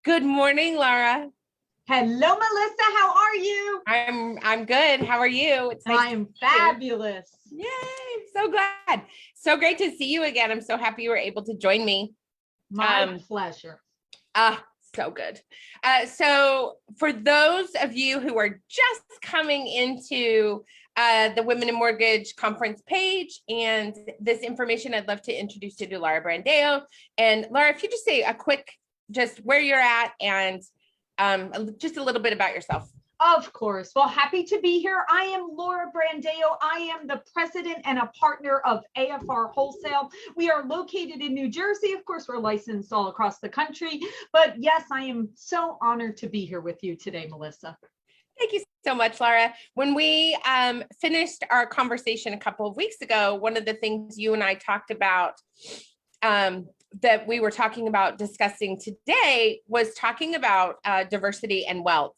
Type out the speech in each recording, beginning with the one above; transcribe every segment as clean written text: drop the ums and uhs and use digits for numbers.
Good morning, Laura. Hello, Melissa. How are you? I'm good. How are you? It's nice. I am fabulous. Yay! I'm so glad. So great to see you again. I'm so happy you were able to join me. My pleasure. So good. So for those of you who are just coming into the Women in Mortgage conference page and this information, I'd love to introduce you to Laura Brandao. And Laura, if you just say a quick, just where you're at and just a little bit about yourself. Of course. Well, happy to be here. I am Laura Brandao. I am the president and a partner of AFR Wholesale. We are located in New Jersey. Of course, we're licensed all across the country. But yes, I am so honored to be here with you today, Melissa. Thank you so much, Laura. When we finished our conversation a couple of weeks ago, one of the things you and I talked about that we were talking about discussing today was talking about diversity and wealth.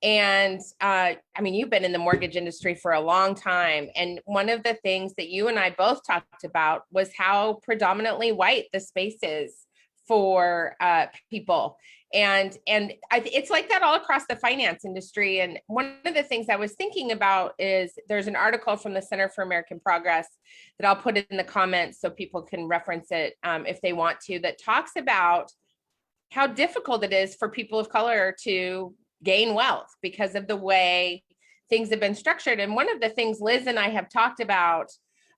And I mean, you've been in the mortgage industry for a long time. And one of the things that you and I both talked about was how predominantly white the space is for people. And it's like that all across the finance industry. And one of the things I was thinking about is there's an article from the Center for American Progress that I'll put in the comments so people can reference it if they want to, that talks about how difficult it is for people of color to gain wealth because of the way things have been structured. And one of the things Liz and I have talked about,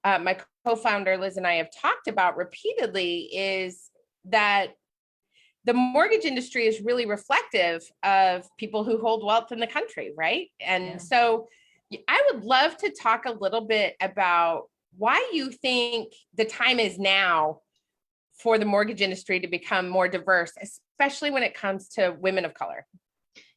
my co-founder Liz and I have talked about repeatedly, is that the mortgage industry is really reflective of people who hold wealth in the country, right? And so I would love to talk a little bit about why you think the time is now for the mortgage industry to become more diverse, especially when it comes to women of color.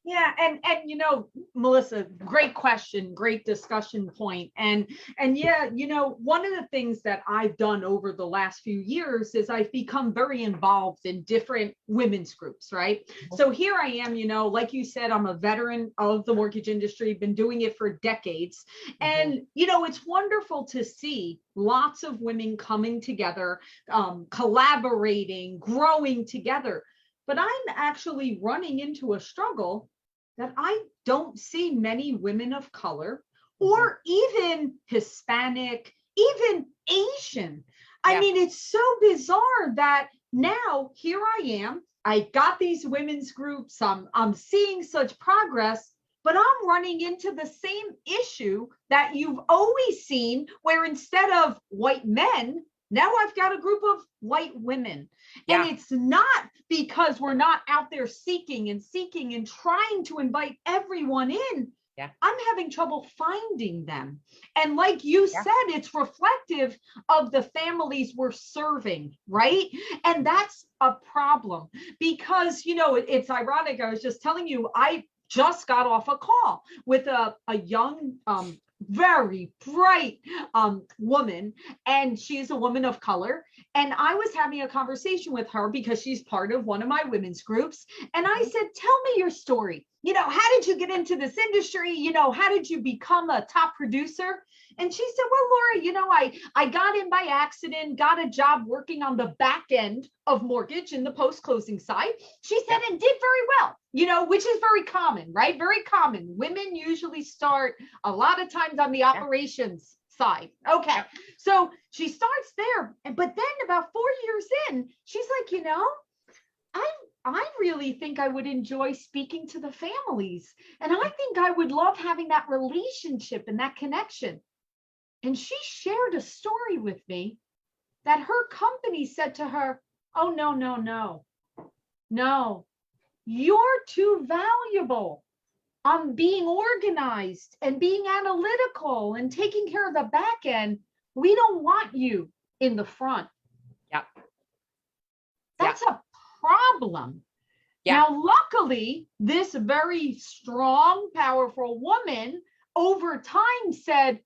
Yeah, and you know, Melissa, great question, great discussion point. And yeah, you know, one of the things that I've done over the last few years is I've become very involved in different women's groups, right? So here I am, you know, like you said, I'm a veteran of the mortgage industry, been doing it for decades. And, you know, it's wonderful to see lots of women coming together, collaborating, growing together. But I'm actually running into a struggle that I don't see many women of color or even Hispanic, even Asian. I mean, it's so bizarre that now here I am, I got these women's groups, I'm seeing such progress, but I'm running into the same issue that you've always seen, where instead of white men, now I've got a group of white women. And it's not because we're not out there seeking and trying to invite everyone in. I'm having trouble finding them. And like you said, it's reflective of the families we're serving, right? And that's a problem because, you know, it's ironic. I was just telling you, I just got off a call with a young, very bright woman, and she's a woman of color. And I was having a conversation with her because she's part of one of my women's groups. And I said, tell me your story. You know, how did you get into this industry? You know, how did you become a top producer? And she said, well, Laura, you know, I got in by accident, got a job working on the back end of mortgage in the post-closing side. She said, and did very well, you know, which is very common, right? Very common. Women usually start a lot of times on the operations side. Okay. So she starts there. But then about 4 years in, she's like, you know, I really think I would enjoy speaking to the families. And I think I would love having that relationship and that connection. And she shared a story with me that her company said to her, oh, no, you're too valuable on being organized and being analytical and taking care of the back end. We don't want you in the front. That's a problem. Now, luckily, this very strong, powerful woman over time said,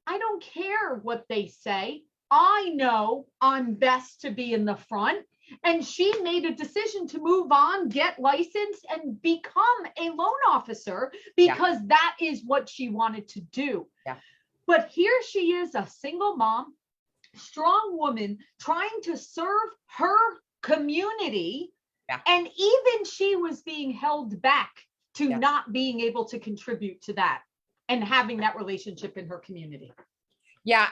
I don't care what they say. I know I'm best to be in the front. And she made a decision to move on, get licensed, and become a loan officer because that is what she wanted to do. But here she is, a single mom, strong woman, trying to serve her community Yeah. And even she was being held back to Yeah. not being able to contribute to that and having that relationship in her community. Yeah,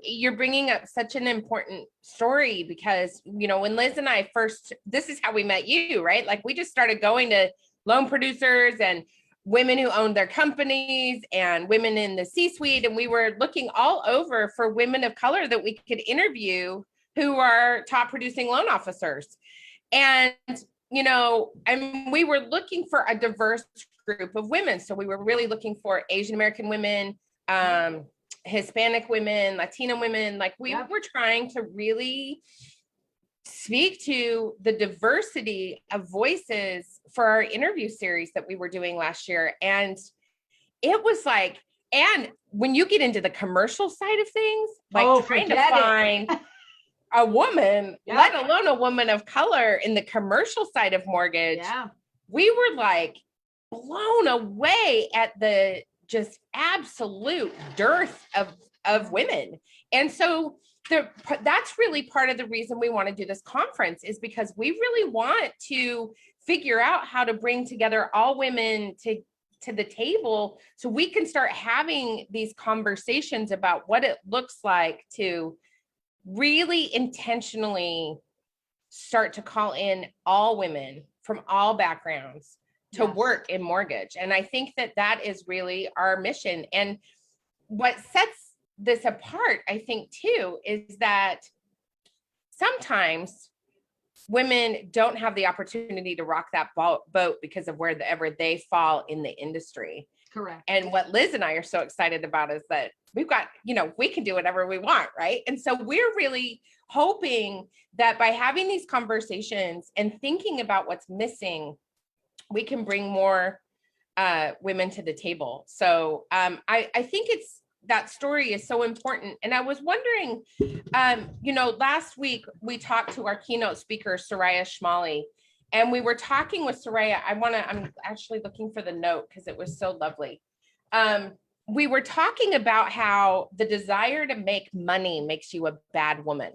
you're bringing up such an important story because, when Liz and I first, this is how we met you, right? Like we just started going to loan producers and women who owned their companies and women in the C-suite. And we were looking all over for women of color that we could interview who are top producing loan officers. And, we were looking for a diverse group of women. So we were really looking for Asian American women, Hispanic women, Latina women. Like we were trying to really speak to the diversity of voices for our interview series that we were doing last year. And it was like, and when you get into the commercial side of things, like trying to find a woman, let alone a woman of color in the commercial side of mortgage, we were like blown away at the just absolute dearth of women. And so that's really part of the reason we want to do this conference, is because we really want to figure out how to bring together all women to the table so we can start having these conversations about what it looks like to really intentionally start to call in all women from all backgrounds to work in mortgage. And I think that is really our mission. And what sets this apart, I think too, is that sometimes women don't have the opportunity to rock that boat because of wherever they fall in the industry. Correct. And what Liz and I are so excited about is that we've got, we can do whatever we want, right? And so we're really hoping that by having these conversations and thinking about what's missing, we can bring more women to the table. So I think that story is so important. And I was wondering, last week we talked to our keynote speaker, Soraya Schmally, and we were talking with Soraya. I'm actually looking for the note because it was so lovely. We were talking about how the desire to make money makes you a bad woman.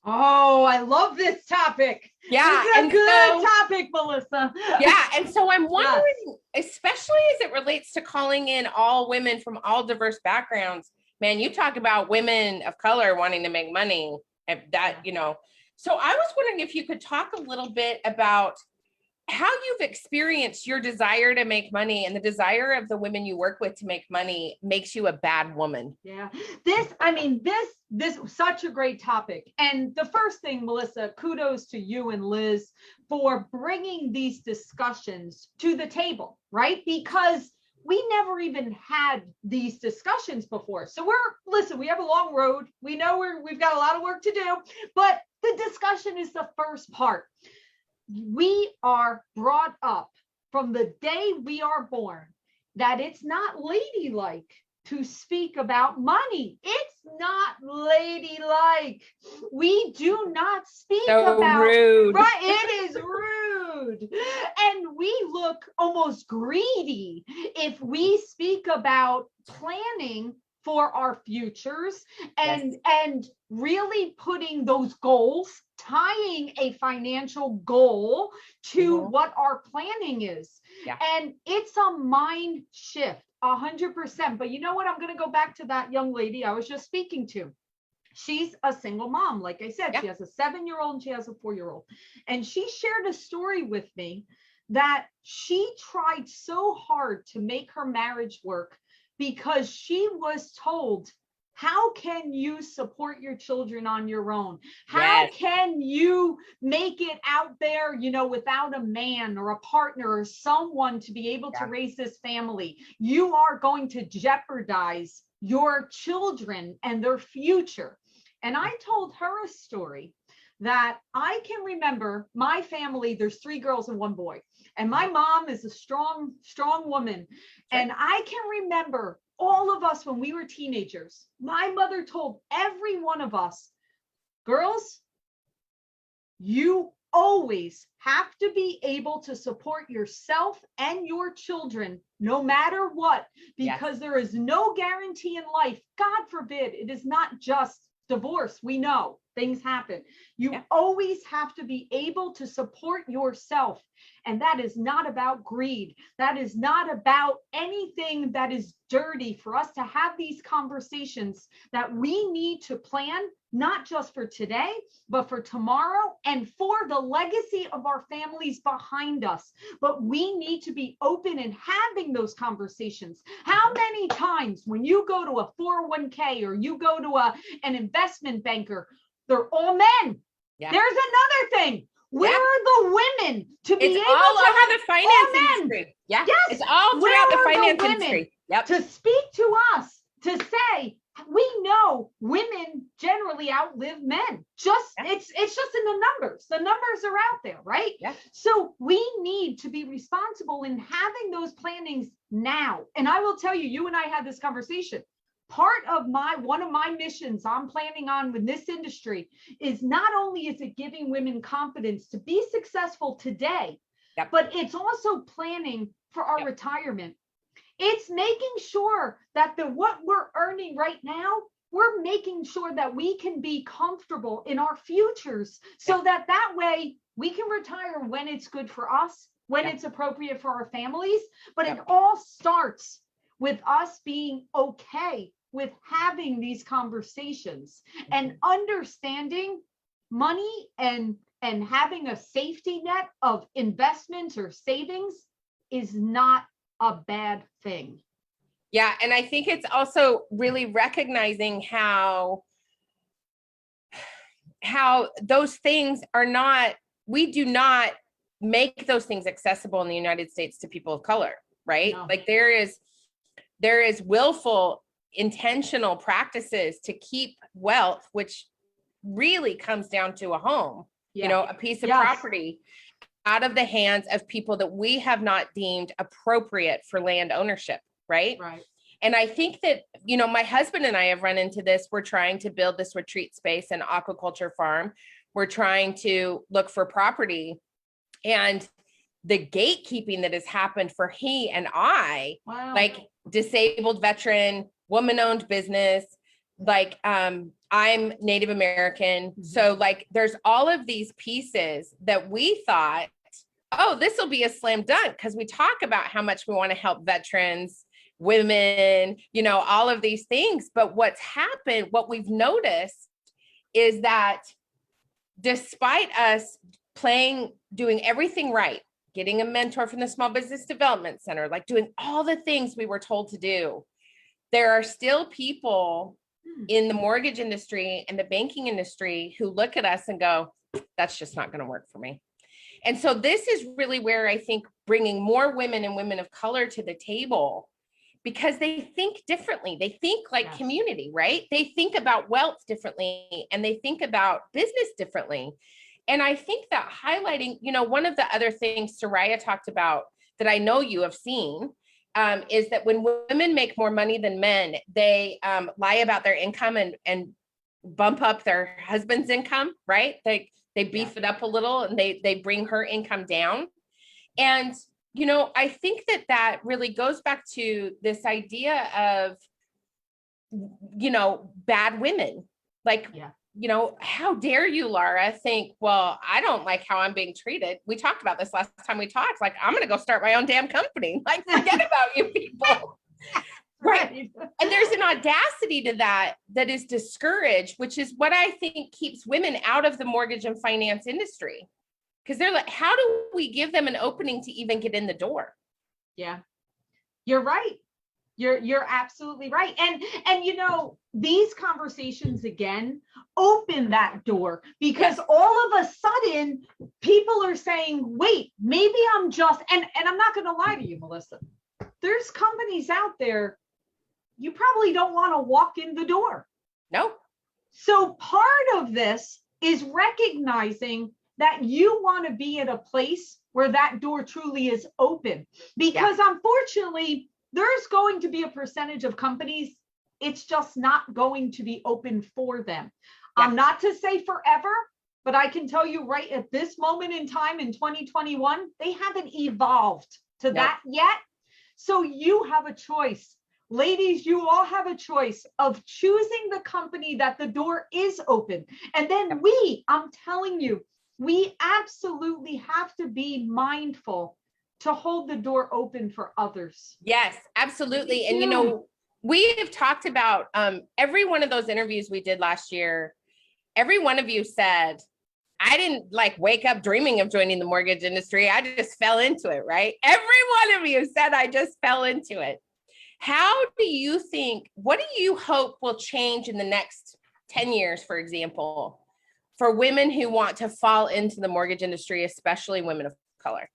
Oh, I love this topic. Yeah. This is a good topic, Melissa. Yeah. And so I'm wondering, especially as it relates to calling in all women from all diverse backgrounds, man, you talk about women of color wanting to make money, and that, so I was wondering if you could talk a little bit about how you've experienced your desire to make money and the desire of the women you work with to make money makes you a bad woman. Yeah, this is such a great topic. And the first thing, Melissa, kudos to you and Liz for bringing these discussions to the table, right? Because we never even had these discussions before. So we have a long road. We know we've got a lot of work to do, but the discussion is the first part. We are brought up from the day we are born that it's not ladylike to speak about money. It's not ladylike. We do not speak about rude. Right, it is rude. And we look almost greedy if we speak about planning for our futures and really putting those goals, tying a financial goal to what our planning is. Yeah. And it's a mind shift, 100%. But you know what? I'm going to go back to that young lady I was just speaking to. She's a single mom. Like I said, she has a 7-year-old and she has a 4-year-old. And she shared a story with me that she tried so hard to make her marriage work because she was told, how can you support your children on your own? How can you make it out there, without a man or a partner or someone to be able to raise this family? You are going to jeopardize your children and their future. And I told her a story that I can remember. My family, there's 3 girls and 1 boy. And my mom is a strong woman. And I can remember all of us when we were teenagers, my mother told every one of us, girls, you always have to be able to support yourself and your children, no matter what, because there is no guarantee in life. God forbid, it is not just divorce. We know Things happen. You Yeah. always have to be able to support yourself. And that is not about greed. That is not about anything that is dirty. For us to have these conversations that we need to plan, not just for today, but for tomorrow and for the legacy of our families behind us. But we need to be open and having those conversations. How many times when you go to a 401k or you go to an investment banker, they're all men. Yeah. There's another thing. Where are the women to be It's able all to over the finance industry. Yeah. Yes. It's all Where throughout the are the finance women industry. Yep. to speak to us, to say, we know women generally outlive men. It's just in the numbers. The numbers are out there, right? Yeah. So we need to be responsible in having those plannings now. And I will tell you, you and I had this conversation. Part of one of my missions I'm planning on with this industry is not only is it giving women confidence to be successful today, Yep. but it's also planning for our retirement. It's making sure that what we're earning right now, we're making sure that we can be comfortable in our futures so that way we can retire when it's good for us, when it's appropriate for our families. But it all starts with us being okay with having these conversations and understanding money and having a safety net of investments or savings is not a bad thing. Yeah. And I think it's also really recognizing how those things are not, we do not make those things accessible in the United States to people of color, right? No. Like there is willful, intentional practices to keep wealth, which really comes down to a home, a piece of property, out of the hands of people that we have not deemed appropriate for land ownership, right? Right. And I think that, my husband and I have run into this. We're trying to build this retreat space and aquaculture farm. We're trying to look for property, and the gatekeeping that has happened for he and I, like disabled veteran, woman-owned business, like I'm Native American. So like there's all of these pieces that we thought, oh, this will be a slam dunk, because we talk about how much we want to help veterans, women, all of these things. But what's happened, what we've noticed is that despite us doing everything right, getting a mentor from the Small Business Development Center, like doing all the things we were told to do, there are still people in the mortgage industry and the banking industry who look at us and go, that's just not going to work for me. And so this is really where I think bringing more women and women of color to the table, because they think differently. They think like community, right? They think about wealth differently, and they think about business differently. And I think that highlighting, one of the other things Soraya talked about that I know you have seen, is that when women make more money than men, they lie about their income and bump up their husband's income, right? They beef it up a little, and they bring her income down. And, I think that really goes back to this idea of, bad women. Like, how dare you, Laura, think, well, I don't like how I'm being treated. We talked about this last time we talked. Like, I'm going to go start my own damn company. Like, forget about you people. Right. And there's an audacity to that is discouraged, which is what I think keeps women out of the mortgage and finance industry. Because they're like, how do we give them an opening to even get in the door? Yeah, you're right. You're absolutely right. And these conversations again open that door, because all of a sudden people are saying, wait, maybe I'm just, and I'm not going to lie to you, Melissa, there's companies out there you probably don't want to walk in the door. No. So part of this is recognizing that you want to be at a place where that door truly is open, because unfortunately, there's going to be a percentage of companies, it's just not going to be open for them. Not to say forever, but I can tell you right at this moment in time in 2021, they haven't evolved to that yet. So you have a choice. ladies, you all have a choice of choosing the company that the door is open. And then I'm telling you, we absolutely have to be mindful to hold the door open for others. Yes, absolutely. And, you know, we have talked about every one of those interviews we did last year. Every one of you said, I didn't like wake up dreaming of joining the mortgage industry. I just fell into it, right? Every one of you said, I just fell into it. How do you think, what do you hope will change in the next 10 years, for example, for women who want to fall into the mortgage industry, especially women of color?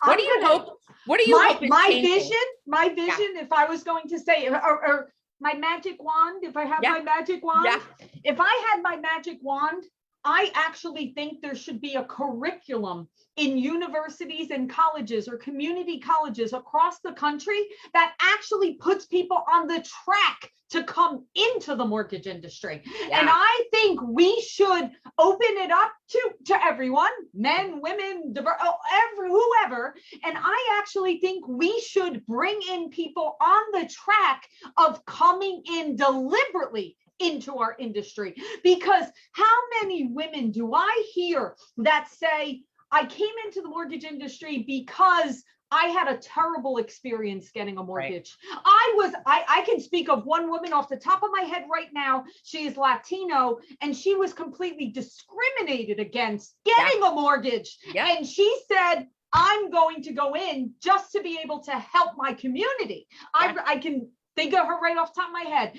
What do you hope? What do you hope? My vision, if I was going to say, or my magic wand, if I have my magic wand, if I had my magic wand, I actually think there should be a curriculum in universities and colleges or community colleges across the country that actually puts people on the track to come into the mortgage industry. Yeah. And I think we should open it up to everyone, men, women, whoever. And I actually think we should bring in people on the track of coming in deliberately into our industry. Because how many women do I hear that say, I came into the mortgage industry because I had a terrible experience getting a mortgage. Right. I can speak of one woman off the top of my head right now. She is Latino and she was completely discriminated against getting a mortgage. Yeah. And she said, I'm going to go in just to be able to help my community. Yeah. I can think of her right off the top of my head.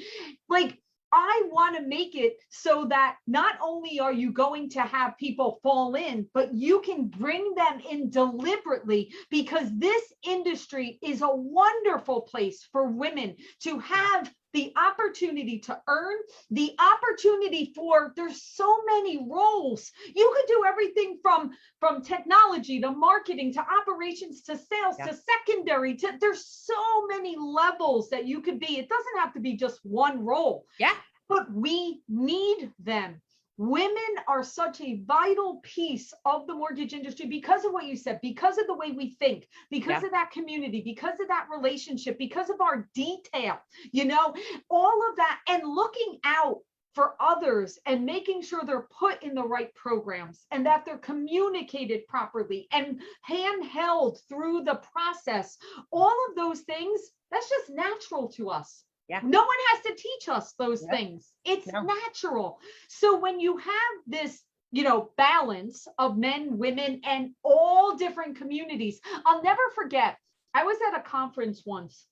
Like, I want to make it so that not only are you going to have people fall in, but you can bring them in deliberately, because this industry is a wonderful place for women to have the opportunity to earn, the opportunity for, there's so many roles. You could do everything from technology to marketing to operations to sales to secondary to, there's so many levels that you could be. It doesn't have to be just one role. Yeah. But we need them. Women are such a vital piece of the mortgage industry because of what you said, because of the way we think, because of that community, because of that relationship, because of our detail, you know, all of that, and looking out for others and making sure they're put in the right programs and that they're communicated properly and handheld through the process. All of those things, that's just natural to us. Yeah. No one has to teach us those things. It's natural. So when you have this, you know, balance of men, women, and all different communities, I'll never forget, I was at a conference once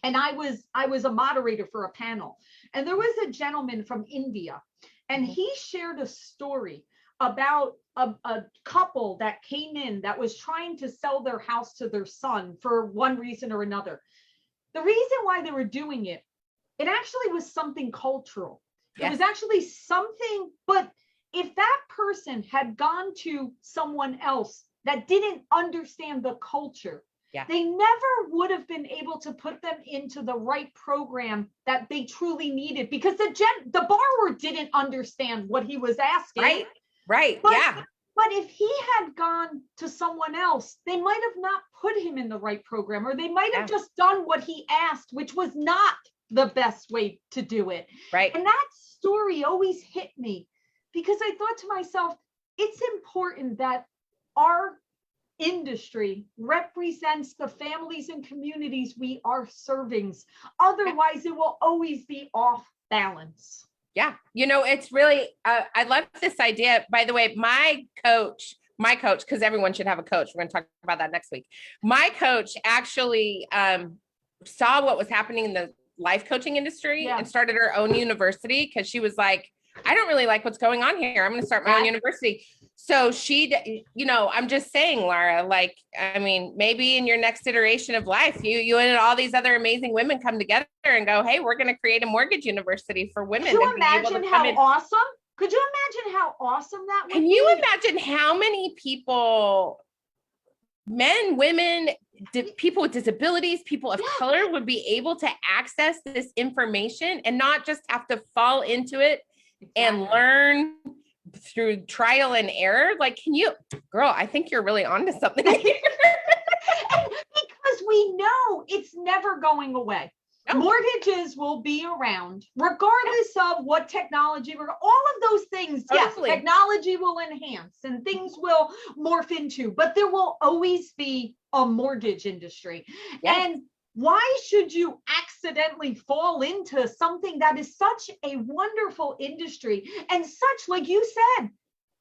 and I was a moderator for a panel, and there was a gentleman from India, and he shared a story about a couple that came in that was trying to sell their house to their son for one reason or another. The reason why they were doing it, it actually was something cultural. It was actually something, but if that person had gone to someone else that didn't understand the culture, they never would have been able to put them into the right program that they truly needed, because the borrower didn't understand what he was asking. Right. But if he had gone to someone else, they might have not put him in the right program, or they might have just done what he asked, which was not the best way to do it. Right. And that story always hit me, because I thought to myself, it's important that our industry represents the families and communities we are serving. Otherwise, it will always be off balance. Yeah. You know, it's really, I love this idea. By the way, my coach, because everyone should have a coach. We're going to talk about that next week. My coach actually saw what was happening in the life coaching industry and started her own university, because she was like, I don't really like what's going on here. I'm going to start my own university. So she, you know, I'm just saying, Laura, like, I mean, maybe in your next iteration of life, you and all these other amazing women come together and go, hey, we're going to create a mortgage university for women. Could you imagine how awesome? Could you imagine how awesome that would be? Can you imagine how many people, men, women, people with disabilities, people of color would be able to access this information and not just have to fall into it and learn through trial and error? Like, can you, girl, I think you're really onto something here. Because we know it's never going away. No. Mortgages will be around regardless of what technology, all of those things. Totally. Yes, technology will enhance and things will morph into, but there will always be a mortgage industry. Yes. And why should you accidentally fall into something that is such a wonderful industry and such, like you said,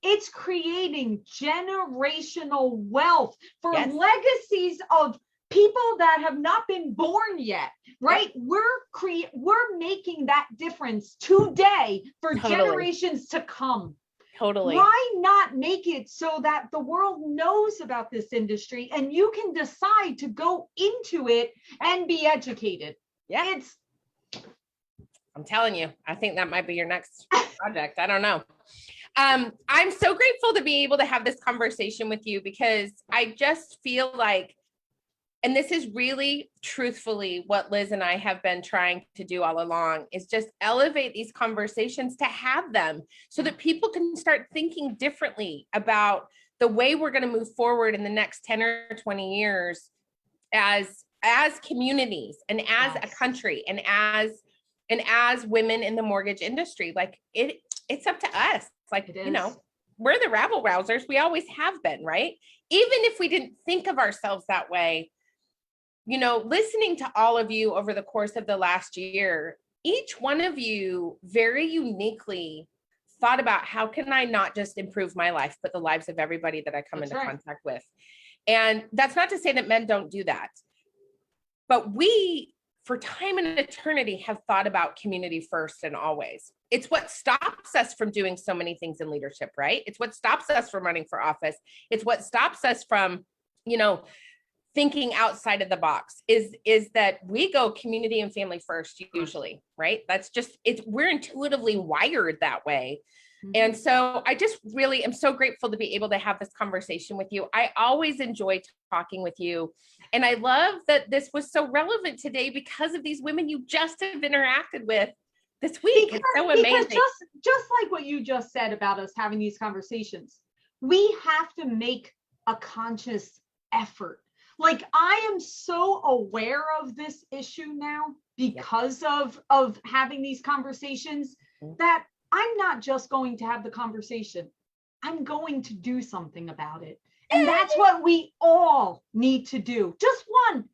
it's creating generational wealth for Yes. legacies of people that have not been born yet, right? Yep. We're making that difference today for Totally. generations to come. Totally. Why not make it so that the world knows about this industry and you can decide to go into it and be educated? Yeah. I'm telling you, I think that might be your next project. I don't know. I'm so grateful to be able to have this conversation with you because I just feel like, and this is really truthfully what Liz and I have been trying to do all along, is just elevate these conversations to have them so that people can start thinking differently about the way we're going to move forward in the next 10 or 20 years as communities and as a country and as women in the mortgage industry. Like it's up to us. Like, you know, we're the rabble rousers. We always have been, right? Even if we didn't think of ourselves that way, you know, listening to all of you over the course of the last year, each one of you very uniquely thought about how can I not just improve my life, but the lives of everybody that I come into contact with. And that's not to say that men don't do that. But we, for time and eternity, have thought about community first and always. It's what stops us from doing so many things in leadership, right? It's what stops us from running for office. It's what stops us from, you know, thinking outside of the box is that we go community and family first usually, right? That's just, we're intuitively wired that way. And so I just really am so grateful to be able to have this conversation with you. I always enjoy talking with you. And I love that this was so relevant today because of these women you just have interacted with this week. It's so amazing. Because just like what you just said about us having these conversations, we have to make a conscious effort. Like, I am so aware of this issue now because of having these conversations that I'm not just going to have the conversation. I'm going to do something about it. And that's what we all need to do. Just one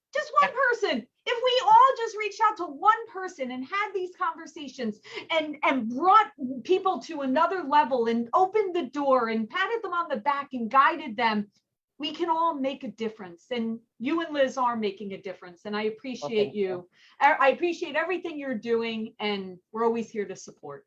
person. If we all just reached out to one person and had these conversations and brought people to another level and opened the door and patted them on the back and guided them, we can all make a difference. And you and Liz are making a difference. And I appreciate you. I appreciate everything you're doing. And we're always here to support.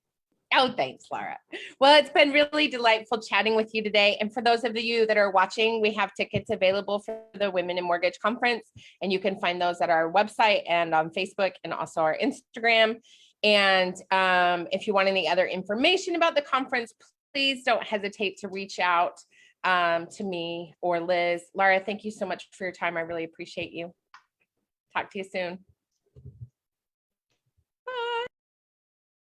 Oh, thanks, Laura. Well, it's been really delightful chatting with you today. And for those of you that are watching, we have tickets available for the Women in Mortgage Conference. And you can find those at our website and on Facebook and also our Instagram. And if you want any other information about the conference, please don't hesitate to reach out to me or Liz. Laura, thank you so much for your time. I really appreciate you. Talk to you soon.